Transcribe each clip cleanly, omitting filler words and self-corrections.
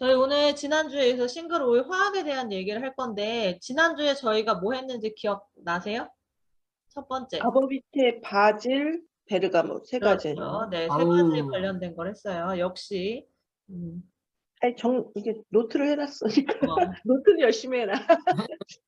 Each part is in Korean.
저희 오늘 지난주에서 싱글 오일 화학에 대한 얘기를 할 건데, 지난주에 저희가 뭐 했는지 기억나세요? 첫 번째. 아버비테, 바질, 베르가못 세 가지. 그렇죠. 네, 세 가지 아우. 관련된 걸 했어요. 역시. 아니, 이게 노트를 해놨으니까. 어, 노트는 열심히 해놔.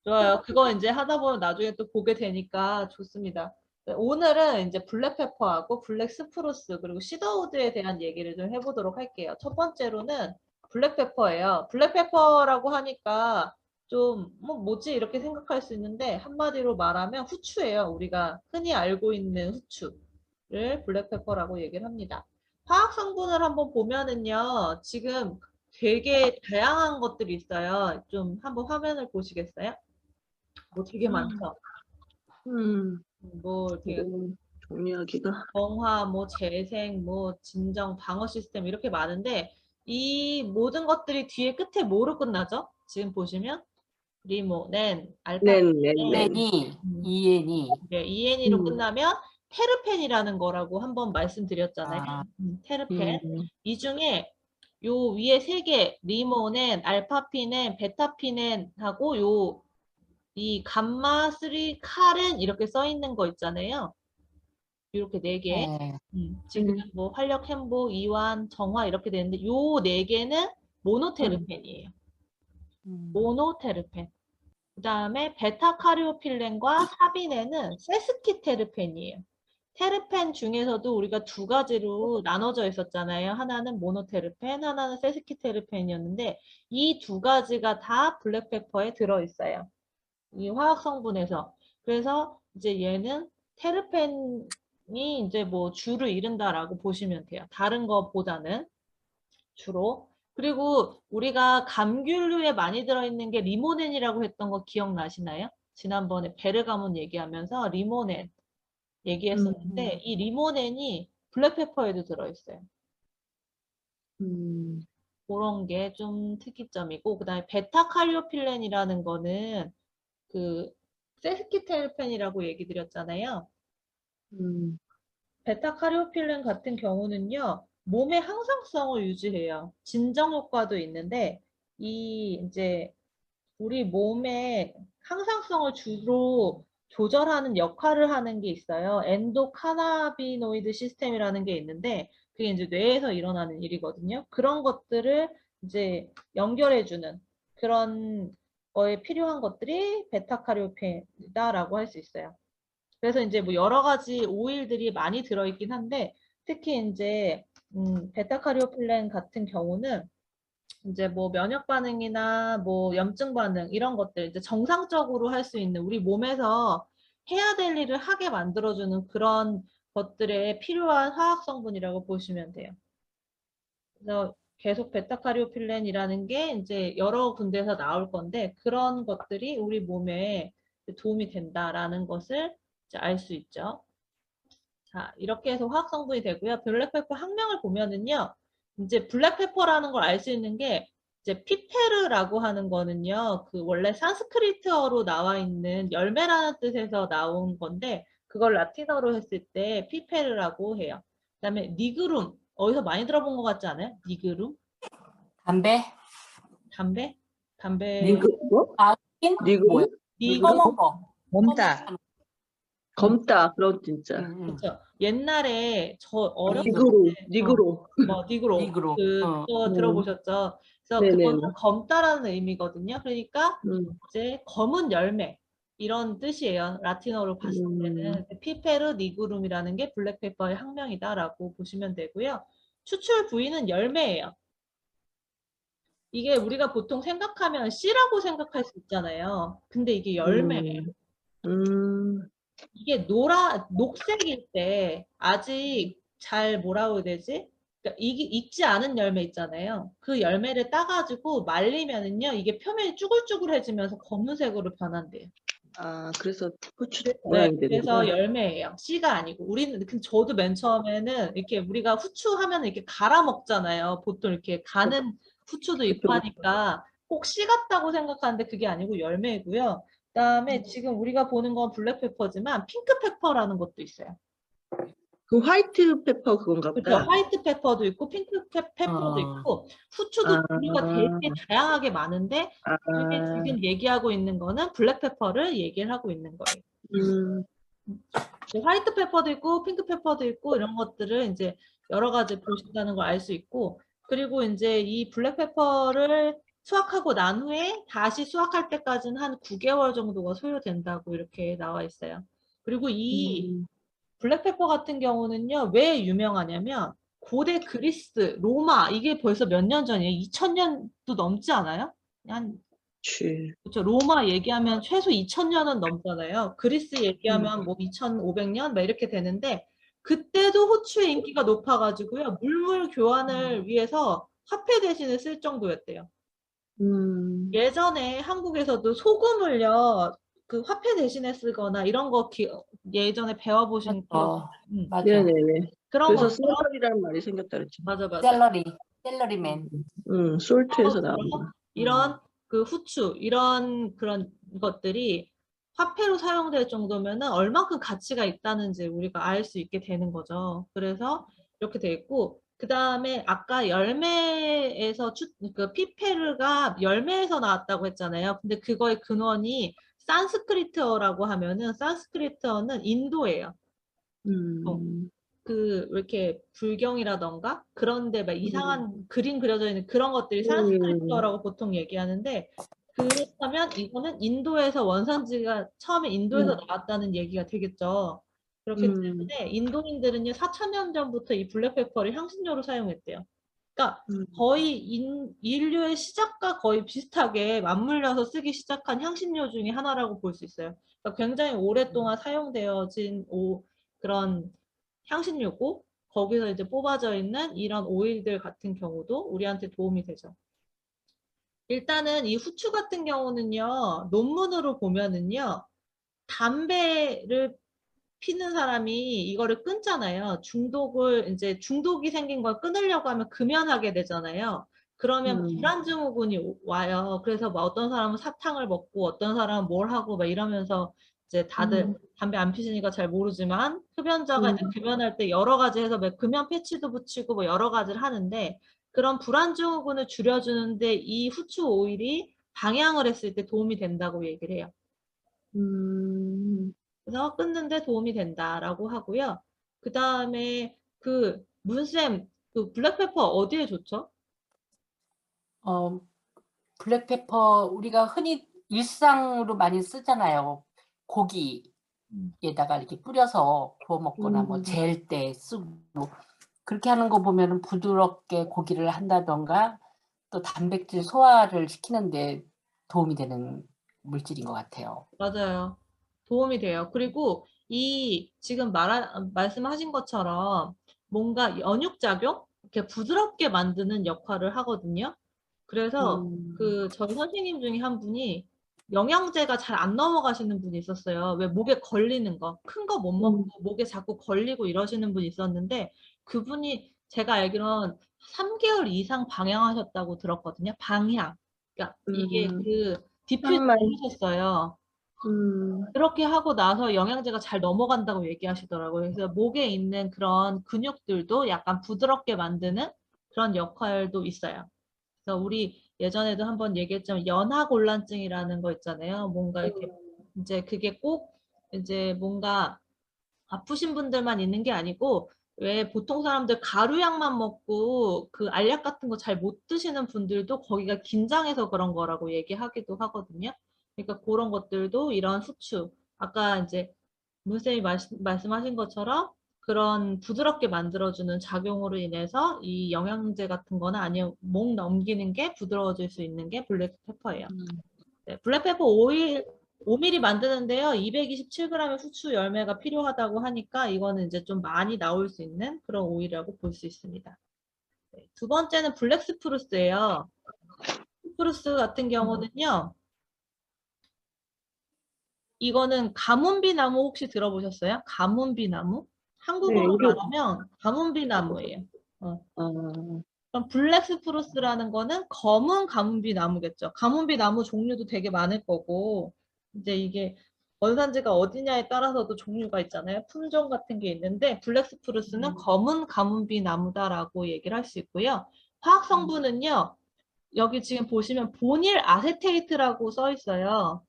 좋아요. 그거 이제 하다 보면 나중에 또 보게 되니까 좋습니다. 네, 오늘은 이제 블랙페퍼하고 블랙 스프루스 그리고 시더우드에 대한 얘기를 좀 해보도록 할게요. 첫 번째로는 블랙페퍼예요. 블랙페퍼라고 하니까 좀 뭐지 이렇게 생각할 수 있는데 한마디로 말하면 후추예요. 우리가 흔히 알고 있는 후추를 블랙페퍼라고 얘기를 합니다. 화학 성분을 한번 보면은요. 지금 되게 다양한 것들이 있어요. 좀 한번 화면을 보시겠어요? 뭐 되게 많죠. 뭐 이렇게 이거는 정리하기가. 정화, 뭐 재생, 뭐 진정, 방어 시스템 이렇게 많은데 이 모든 것들이 뒤에 끝에 뭐로 끝나죠? 지금 보시면 리모, 넨, 알파, 네. N이 EN이 ENE로 끝나면 테르펜이라는 거라고 한번 말씀드렸잖아요. 테르펜. 이 중에 요 위에 세 개, 리모넨, 알파피넨, 베타피넨하고 요 이 감마 3 카렌 이렇게 써 있는 거 있잖아요. 이렇게 네 개. 네. 지금 뭐 활력 행복, 이완, 정화 이렇게 되는데 요 네 개는 모노테르펜이에요. 모노테르펜. 그다음에 베타카리오필렌과 사비넨은 세스키테르펜이에요. 테르펜 중에서도 우리가 두 가지로 나눠져 있었잖아요. 하나는 모노테르펜, 하나는 세스키테르펜이었는데 이 두 가지가 다 블랙페퍼에 들어 있어요. 이 화학 성분에서. 그래서 이제 얘는 테르펜이 이제 뭐 주를 이룬다라고 보시면 돼요. 다른 거보다는 주로. 그리고 우리가 감귤류에 많이 들어있는 게 리모넨이라고 했던 거 기억나시나요? 지난번에 베르가몬 얘기하면서 리모넨 얘기했었는데 이 리모넨이 블랙페퍼에도 들어있어요. 그런 게 좀 특이점이고 그다음에 베타카리오필렌이라는 거는 그 세스키테르펜이라고 얘기 드렸잖아요. 베타카리오필렌 같은 경우는요. 몸의 항상성을 유지해요. 진정 효과도 있는데 이 이제 우리 몸의 항상성을 주로 조절하는 역할을 하는 게 있어요. 엔도카나비노이드 시스템이라는 게 있는데 그게 이제 뇌에서 일어나는 일이거든요. 그런 것들을 이제 연결해주는 그런 거에 필요한 것들이 베타카리오펜이다라고 할 수 있어요. 그래서 이제 뭐 여러 가지 오일들이 많이 들어있긴 한데 특히 이제 베타카리오필렌 같은 경우는 이제 뭐 면역 반응이나 뭐 염증 반응 이런 것들 이제 정상적으로 할 수 있는 우리 몸에서 해야 될 일을 하게 만들어주는 그런 것들에 필요한 화학 성분이라고 보시면 돼요. 그래서 계속 베타카리오필렌이라는 게 이제 여러 군데에서 나올 건데 그런 것들이 우리 몸에 도움이 된다라는 것을 알 수 있죠. 자, 이렇게 해서 화학 성분이 되고요. 블랙페퍼 학명을 보면은요. 이제 블랙페퍼라는 걸 알 수 있는 게 이제 피페르라고 하는 거는요. 그 원래 산스크리트어로 나와 있는 열매라는 뜻에서 나온 건데 그걸 라틴어로 했을 때 피페르라고 해요. 그다음에 니그룸 어디서 많이 들어본 것 같지 않아요? 니그룸? 담배? 담배? 담배 뭐? 뭐야? 니그룸? 검은 거. 검다. 검다. 그런 진짜. 그렇죠. 옛날에 저 어렸을 니그로. 때 니그로. 니그로 니그로. 그거 들어보셨죠? 그래서 네네. 그거는 검다라는 의미거든요. 그러니까 이제 검은 열매 이런 뜻이에요. 라틴어로 봤을 때는 피페르 니그룸이라는 게 블랙페퍼의 학명이다라고 보시면 되고요. 추출 부위는 열매예요. 이게 우리가 보통 생각하면 씨라고 생각할 수 있잖아요. 근데 이게 열매예요. 이게 녹색일 때 아직 잘 뭐라고 해야 되지? 그러니까 익지 않은 열매 있잖아요. 그 열매를 따가지고 말리면은요, 이게 표면이 쭈글쭈글해지면서 검은색으로 변한대요. 아, 그래서 후추 네, 모양이 되는 그래서 거야. 열매예요. 씨가 아니고. 우리는, 근데 저도 맨 처음에는 이렇게 우리가 후추 하면 이렇게 갈아 먹잖아요. 보통 이렇게 가는 후추도 있고 그쵸. 하니까 꼭 씨 같다고 생각하는데 그게 아니고 열매고요. 그다음에 지금 우리가 보는 건 블랙페퍼지만 핑크페퍼라는 것도 있어요. 그 화이트 페퍼 그건가 그렇죠. 보다. 화이트 페퍼도 있고 핑크 페퍼도 있고 후추도 아. 종류가 되게 다양하게 많은데 아, 그중에 지금 얘기하고 있는 거는 블랙 페퍼를 얘기를 하고 있는 거예요. 화이트 페퍼도 있고 핑크 페퍼도 있고 이런 것들을 이제 여러 가지 보신다는 걸 알 수 있고, 그리고 이제 이 블랙 페퍼를 수확하고 난 후에 다시 수확할 때까지는 한 9개월 정도가 소요된다고 이렇게 나와 있어요. 그리고 이 블랙페퍼 같은 경우는요, 왜 유명하냐면 고대 그리스, 로마, 이게 벌써 몇 년 전이에요? 2000년도 넘지 않아요? 한 그치. 그렇죠. 로마 얘기하면 최소 2000년은 넘잖아요. 그리스 얘기하면 뭐 2500년 막 이렇게 되는데 그때도 호추의 인기가 높아가지고요. 물물 교환을 위해서 화폐 대신에 쓸 정도였대요. 예전에 한국에서도 소금을요, 그 화폐 대신에 쓰거나 이런 거 예전에 배워보신 기억. 맞아. 네네네. 그런 그래서 것처럼 셀러리라는 말이 생겼다 그랬지. 맞아. 샐러리맨. 솔트에서 나온 거. 이런 그 후추 이런 그런 것들이 화폐로 사용될 정도면은 얼만큼 가치가 있다는지 우리가 알 수 있게 되는 거죠. 그래서 이렇게 돼 있고, 그 다음에 아까 열매에서 그 피페르가 열매에서 나왔다고 했잖아요. 근데 그거의 근원이 산스크리트어라고 하면은 산스크리트어는 인도예요. 그 왜 이렇게 불경이라던가 그런데 막 이상한 그림 그려져 있는 그런 것들이 산스크리트어라고 보통 얘기하는데, 그렇다면 이거는 인도에서 원산지가 처음에 인도에서 나왔다는 얘기가 되겠죠. 그렇기 때문에 인도인들은요 4000년 전부터 이 블랙페퍼를 향신료로 사용했대요. 그러니까 거의 인류의 시작과 거의 비슷하게 맞물려서 쓰기 시작한 향신료 중에 하나라고 볼 수 있어요. 그러니까 굉장히 오랫동안 사용되어진 그런 향신료고, 거기서 이제 뽑아져 있는 이런 오일들 같은 경우도 우리한테 도움이 되죠. 일단은 이 후추 같은 경우는요, 논문으로 보면은요, 담배를 피는 사람이 이거를 끊잖아요. 이제 중독이 생긴 걸 끊으려고 하면 금연하게 되잖아요. 그러면 불안 증후군이 와요. 그래서 뭐 어떤 사람은 사탕을 먹고 어떤 사람은 뭘 하고 막 이러면서 이제 다들 담배 안 피시니까 잘 모르지만 흡연자가 이제 금연할 때 여러 가지 해서 뭐 금연 패치도 붙이고 뭐 여러 가지를 하는데, 그런 불안 증후군을 줄여주는데 이 후추 오일이 방향을 했을 때 도움이 된다고 얘기를 해요. 그래서 끊는데 도움이 된다라고 하고요. 그 다음에 그 문쌤, 그 블랙페퍼 어디에 좋죠? 블랙페퍼 우리가 흔히 일상으로 많이 쓰잖아요. 고기에다가 이렇게 뿌려서 구워 먹거나 뭐 재일 때 쓰고 그렇게 하는 거 보면은 부드럽게 고기를 한다던가 또 단백질 소화를 시키는데 도움이 되는 물질인 것 같아요. 맞아요. 도움이 돼요. 그리고 이 지금 말씀하신 것처럼 뭔가 연육작용? 이렇게 부드럽게 만드는 역할을 하거든요. 그래서 그 저희 선생님 중에 한 분이 영양제가 잘 안 넘어가시는 분이 있었어요. 왜 목에 걸리는 거, 큰 거 못 먹고 목에 자꾸 걸리고 이러시는 분이 있었는데, 그분이 제가 알기로는 3개월 이상 방향하셨다고 들었거든요. 방향. 그러니까 이게 그 디퓨즈 정말. 해주셨어요. 그렇게 하고 나서 영양제가 잘 넘어간다고 얘기하시더라고요. 그래서 목에 있는 그런 근육들도 약간 부드럽게 만드는 그런 역할도 있어요. 그래서 우리 예전에도 한번 얘기했지만 연하곤란증이라는 거 있잖아요. 뭔가 이렇게 이제 그게 꼭 이제 뭔가 아프신 분들만 있는 게 아니고, 왜 보통 사람들 가루약만 먹고 그 알약 같은 거 잘 못 드시는 분들도 거기가 긴장해서 그런 거라고 얘기하기도 하거든요. 그러니까 그런 것들도 이런 후추, 아까 이제 문쌤이 말씀하신 것처럼 그런 부드럽게 만들어주는 작용으로 인해서 이 영양제 같은 거나 아니면 목 넘기는 게 부드러워질 수 있는 게 블랙페퍼예요. 네, 블랙페퍼 오일 5mm 만드는데요. 227g의 후추 열매가 필요하다고 하니까 이거는 이제 좀 많이 나올 수 있는 그런 오일이라고 볼 수 있습니다. 네, 두 번째는 블랙스프루스예요. 스프루스 같은 경우는요. 이거는 가문비 나무 혹시 들어보셨어요? 가문비 나무? 한국어로 말하면 가문비 나무예요. 그럼 블랙스프루스라는 거는 검은 가문비 나무겠죠. 가문비 나무 종류도 되게 많을 거고, 이제 이게 원산지가 어디냐에 따라서도 종류가 있잖아요. 품종 같은 게 있는데 블랙스프루스는 검은 가문비 나무다라고 얘기를 할 수 있고요. 화학 성분은요. 여기 지금 보시면 보닐 아세테이트라고 써 있어요.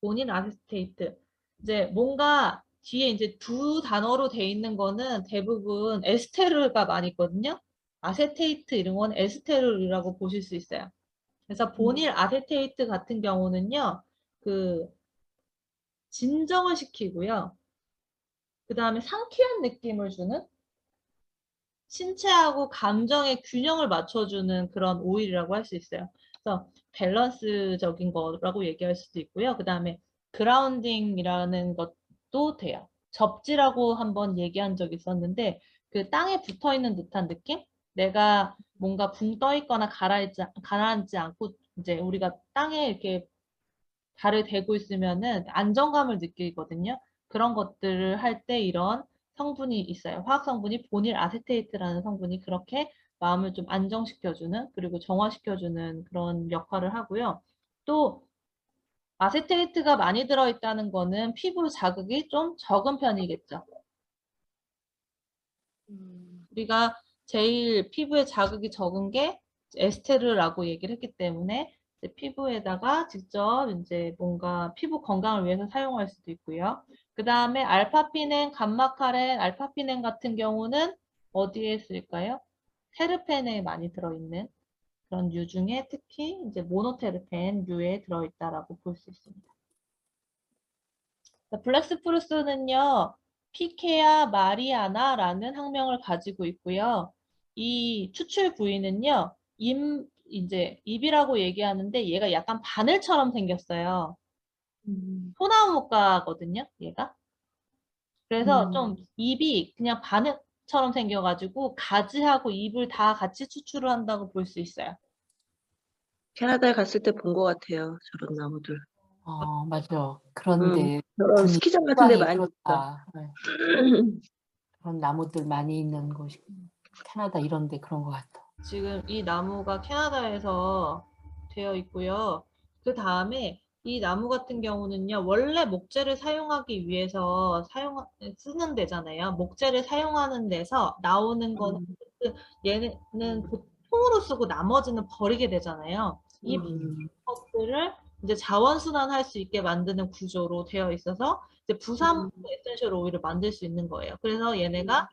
보닐 아세테이트. 이제 뭔가 뒤에 이제 두 단어로 돼 있는 거는 대부분 에스테르가 많이 있거든요. 아세테이트 이런 건 에스테르라고 보실 수 있어요. 그래서 보닐 아세테이트 같은 경우는요. 그 진정을 시키고요. 그 다음에 상쾌한 느낌을 주는 신체하고 감정의 균형을 맞춰주는 그런 오일이라고 할 수 있어요. 그래서 밸런스적인 거라고 얘기할 수도 있고요. 그 다음에 그라운딩이라는 것도 돼요. 접지라고 한번 얘기한 적이 있었는데 그 땅에 붙어 있는 듯한 느낌? 내가 뭔가 붕 떠 있거나 가라앉지 않고 이제 우리가 땅에 이렇게 발을 대고 있으면은 안정감을 느끼거든요. 그런 것들을 할 때 이런 성분이 있어요. 화학 성분이 보닐 아세테이트라는 성분이 그렇게 마음을 좀 안정시켜주는 그리고 정화시켜주는 그런 역할을 하고요. 또 아세테이트가 많이 들어있다는 거는 피부 자극이 좀 적은 편이겠죠. 우리가 제일 피부에 자극이 적은 게 에스테르라고 얘기를 했기 때문에 이제 피부에다가 직접 이제 뭔가 피부 건강을 위해서 사용할 수도 있고요. 그 다음에 알파피넨, 감마카렌, 알파피넨 같은 경우는 어디에 쓸까요? 테르펜에 많이 들어있는 그런 유 중에 특히 이제 모노테르펜 유에 들어있다라고 볼 수 있습니다. 블랙스프루스는요, 피케아 마리아나라는 학명을 가지고 있고요. 이 추출 부위는요, 이제 잎이라고 얘기하는데 얘가 약간 바늘처럼 생겼어요. 소나무과거든요, 얘가. 그래서 좀 잎이 그냥 바늘처럼 생겨가지고 가지하고 잎을 다 같이 추출을 한다고 볼 수 있어요. 캐나다에 갔을 때 본 것 같아요. 저런 나무들. 맞아. 그런데 저런 스키장 같은 데 많이 있어. 그렇다. 네. 그런 나무들 많이 있는 곳이 캐나다 이런 데 그런 것 같아. 지금 이 나무가 캐나다에서 되어 있고요. 그 다음에 이 나무 같은 경우는요, 원래 목재를 사용하기 위해서 쓰는 데잖아요. 목재를 사용하는 데서 나오는 거는 얘는 보통으로 쓰고 나머지는 버리게 되잖아요. 이 것들을 이제 자원순환할 수 있게 만드는 구조로 되어 있어서 이제 부산물 에센셜 오일을 만들 수 있는 거예요. 그래서 얘네가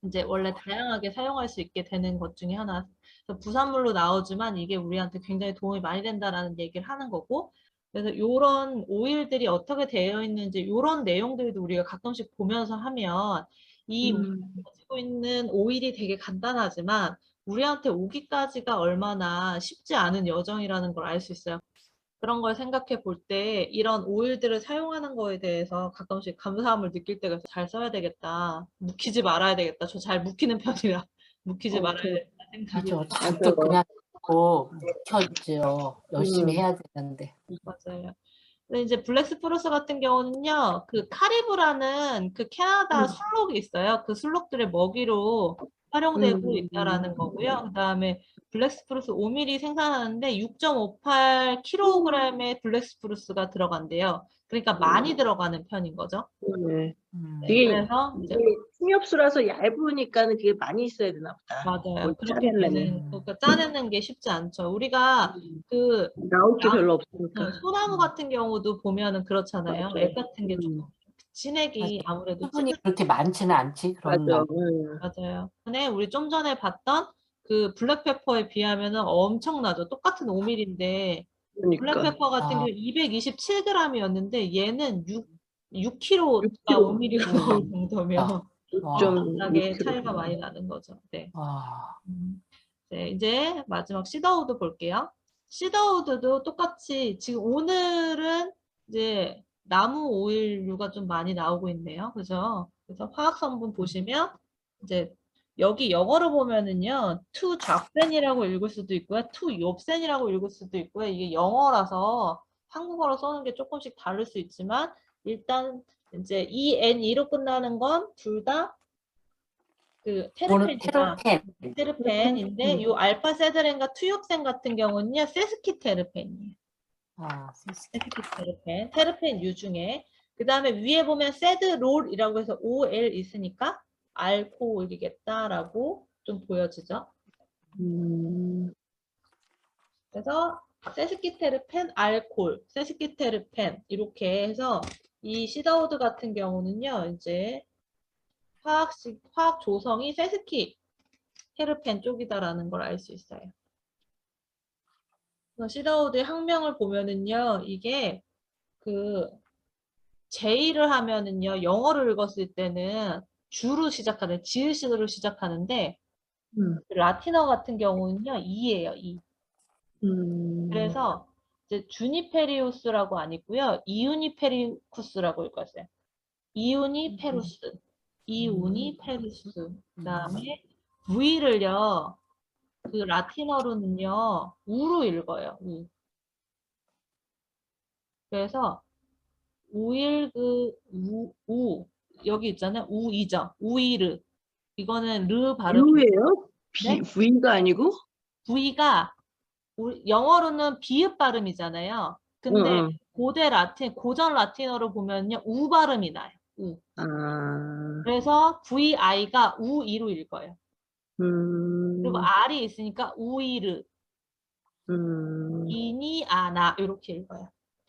이제 원래 다양하게 사용할 수 있게 되는 것 중에 하나. 그래서 부산물로 나오지만 이게 우리한테 굉장히 도움이 많이 된다라는 얘기를 하는 거고. 그래서 이런 오일들이 어떻게 되어 있는지 이런 내용들도 우리가 가끔씩 보면서 하면 이 우리가 가지고 있는 오일이 되게 간단하지만 우리한테 오기까지가 얼마나 쉽지 않은 여정이라는 걸 알 수 있어요. 그런 걸 생각해 볼 때 이런 오일들을 사용하는 거에 대해서 가끔씩 감사함을 느낄 때가 있어요. 잘 써야 되겠다. 묵히지 말아야 되겠다. 저 잘 묵히는 편이라 묵히지 말아야 되겠다 생각이 맞아. 잔뜩 그냥 묵혀져. 열심히 해야 되는데. 맞아요. 근데 이제 블랙스프루스 같은 경우는요, 그 카리브라는 그 캐나다 술록이 있어요. 그 술록들의 먹이로 활용되고 있다라는 거고요. 그 다음에 블랙스프루스 5mm 생산하는데 6.58kg의 블랙스프루스가 들어간대요. 그러니까 많이 들어가는 편인 거죠. 네. 음. 네, 되게 그래서 이제 풍엽수라서 얇으니까는 그게 많이 있어야 되나 보다. 맞아요. 그렇게 짜내려면. 그러니까 짜내는 게 쉽지 않죠. 우리가 그 나올 게 별로 없으니까. 소나무 같은 경우도 보면은 그렇잖아요. 맞아. 액 같은 게 조금 진액이 맞아. 아무래도 수분이 그렇게 많지는 않지. 그런 맞아. 맞아요. 근데 우리 좀 전에 봤던 그 블랙페퍼에 비하면은 엄청나죠. 똑같은 5mm인데 그러니까. 블랙페퍼 같은 경우 227g이었는데 얘는 6kg가 6kg. 5mm가 나올 정도면 엄청나게 6.6kg. 차이가 많이 나는 거죠. 네. 와. 네, 이제 마지막 시더우드 볼게요. 시더우드도 똑같이 지금 오늘은 이제 나무 오일류가 좀 많이 나오고 있네요. 그죠? 그래서 화학 성분 보시면 이제 여기 영어로 보면은요, to 잡센이라고 읽을 수도 있고요, to 욥센이라고 읽을 수도 있고요. 이게 영어라서 한국어로 써는 게 조금씩 다를 수 있지만 일단 이제 ENE로 끝나는 건 둘 다 그 테르펜이다. 테르펜. 테르펜인데 이 알파세드렌과 투엽센 같은 경우는요 세스키테르펜이에요. 세스키 테르펜, 테르펜 유 중에. 그 다음에 위에 보면 세드롤이라고 해서 OL 있으니까 알코올이겠다라고 좀 보여지죠. 그래서 세스키테르펜, 알코올, 세스키테르펜 이렇게 해서 이 시더우드 같은 경우는요, 이제 화학 조성이 세스키 테르펜 쪽이다라는 걸 알 수 있어요. 그래서 시더우드의 학명을 보면은요, 이게 그 J를 하면은요, 영어를 읽었을 때는 주로 시작하는, 지읒으로 시작하는데 라틴어 같은 경우는요, E예요, E. 그래서 이제 주니페리우스라고 아니고요, 이우니페리쿠스라고 읽었어요. 이우니페루스, 이우니페루스. 그다음에 V를요, 그 라틴어로는요, 우로 읽어요. 우. 그래서 우 여기 있잖아요. 우이죠. 우이르. 이거는 르 발음이. U예요? 네? V가 아니고? V가 영어로는 비읍 발음이잖아요. 근데 고전 라틴어로 보면요, 우 발음이 나요. 우. 아, 그래서 VI가 우이로 읽어요. 그리고 음, R이 있으니까 우이르, 음, 이니, 아나 이렇게 읽어요.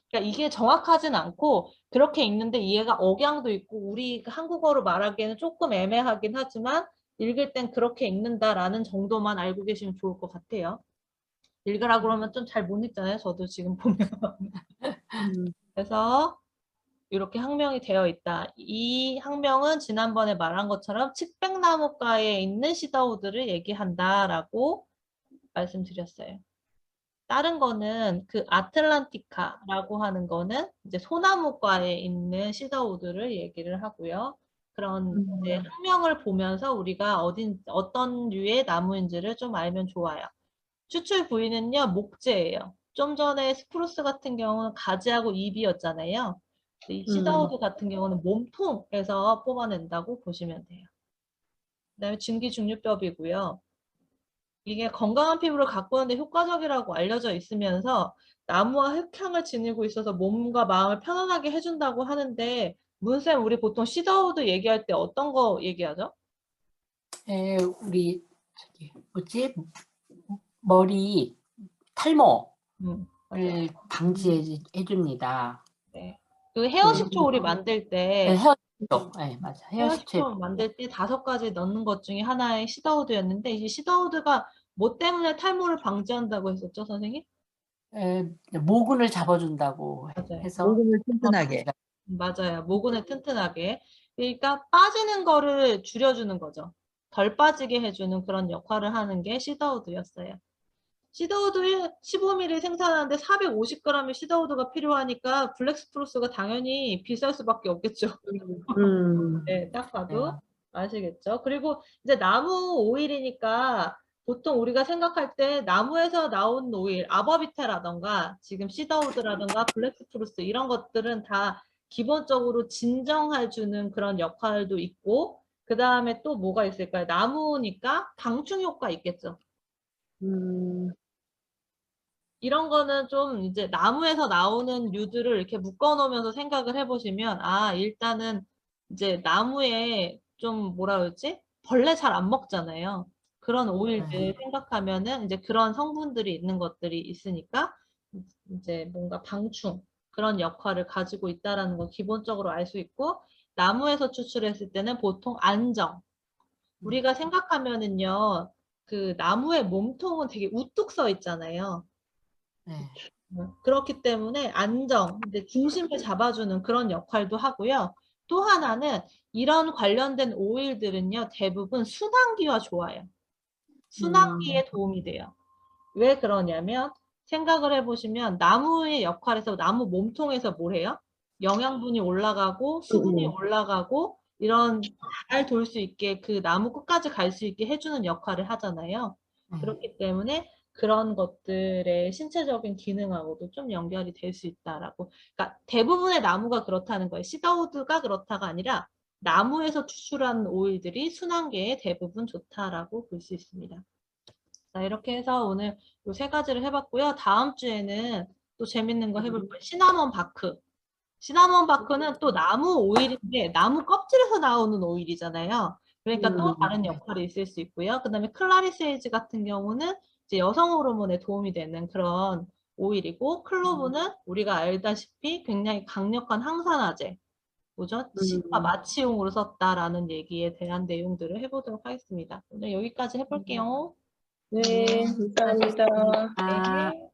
그러니까 이게 정확하진 않고 그렇게 읽는데 이해가 억양도 있고 우리 한국어로 말하기에는 조금 애매하긴 하지만 읽을 땐 그렇게 읽는다라는 정도만 알고 계시면 좋을 것 같아요. 읽으라 그러면 좀 잘 못 읽잖아요. 저도 지금 보면. 그래서 이렇게 학명이 되어 있다. 이 학명은 지난번에 말한 것처럼 측백나무가에 있는 시더우드를 얘기한다라고 말씀드렸어요. 다른 거는 그 아틀란티카라고 하는 거는 이제 소나무과에 있는 시더우드를 얘기를 하고요. 그런 이제 학명을 보면서 우리가 어떤 류의 나무인지를 좀 알면 좋아요. 추출 부위는요, 목재예요. 좀 전에 스프루스 같은 경우는 가지하고 잎이었잖아요. 이 시더우드 같은 경우는 몸통에서 뽑아낸다고 보시면 돼요. 그다음에 증기중류법이고요. 이게 건강한 피부를 가꾸는데 효과적이라고 알려져 있으면서 나무와 흙향을 지니고 있어서 몸과 마음을 편안하게 해준다고 하는데 문쌤 우리 보통 시더우드 얘기할 때 어떤 거 얘기하죠? 우리 뭐지? 머리 탈모를 맞아요. 방지해 줍니다. 네. 그 헤어식초 우리 만들 때 헤어식초. 네, 맞아. 헤어식초 만들 때 5가지 넣는 것 중에 하나의 시더우드였는데 이 시더우드가 뭐 때문에 탈모를 방지한다고 했었죠, 선생님? 모근을 잡아준다고 맞아요. 해서 모근을 튼튼하게. 맞아요. 모근을 튼튼하게. 그러니까 빠지는 거를 줄여주는 거죠. 덜 빠지게 해주는 그런 역할을 하는 게 시더우드였어요. 시더우드 15mm 생산하는데 450g의 시더우드가 필요하니까 블랙스프루스가 당연히 비쌀 수밖에 없겠죠. 네, 딱 봐도 아시겠죠? 그리고 이제 나무 오일이니까 보통 우리가 생각할 때 나무에서 나온 오일, 아버비테라던가 지금 시더우드라던가 블랙스프루스 이런 것들은 다 기본적으로 진정해주는 그런 역할도 있고 그 다음에 또 뭐가 있을까요? 나무니까 방충 효과 있겠죠. 이런 거는 좀 이제 나무에서 나오는 류들을 이렇게 묶어 놓으면서 생각을 해보시면 아 일단은 이제 나무에 좀 뭐라 그러지? 벌레 잘 안 먹잖아요. 그런 오일들 생각하면은 이제 그런 성분들이 있는 것들이 있으니까 이제 뭔가 방충 그런 역할을 가지고 있다라는 걸 기본적으로 알 수 있고 나무에서 추출했을 때는 보통 안정. 우리가 생각하면은요 그 나무의 몸통은 되게 우뚝 서 있잖아요. 그렇기 때문에 안정, 이제 중심을 잡아주는 그런 역할도 하고요. 또 하나는 이런 관련된 오일들은요, 대부분 순환기와 좋아요. 순환기에 도움이 돼요. 왜 그러냐면 생각을 해보시면 나무의 역할에서 나무 몸통에서 뭘 해요? 영양분이 올라가고 수분이 올라가고 이런 잘 돌 수 있게 그 나무 끝까지 갈 수 있게 해주는 역할을 하잖아요. 그렇기 때문에 그런 것들의 신체적인 기능하고도 좀 연결이 될 수 있다라고. 그러니까 대부분의 나무가 그렇다는 거예요. 시더우드가 그렇다가 아니라 나무에서 추출하는 오일들이 순환계에 대부분 좋다라고 볼 수 있습니다. 자, 이렇게 해서 오늘 이 3가지를 해봤고요. 다음 주에는 또 재밌는 거 해볼 거예요. 시나몬 바크. 시나몬 바크는 또 나무 오일인데 나무 껍질에서 나오는 오일이잖아요. 그러니까 또 다른 역할이 있을 수 있고요. 그다음에 클라리세이지 같은 경우는 이제 여성 호르몬에 도움이 되는 그런 오일이고, 클로브는 우리가 알다시피 굉장히 강력한 항산화제, 뭐죠? 치과 마취용으로 썼다라는 얘기에 대한 내용들을 해보도록 하겠습니다. 오늘 여기까지 해볼게요. 네, 감사합니다. 아. 네.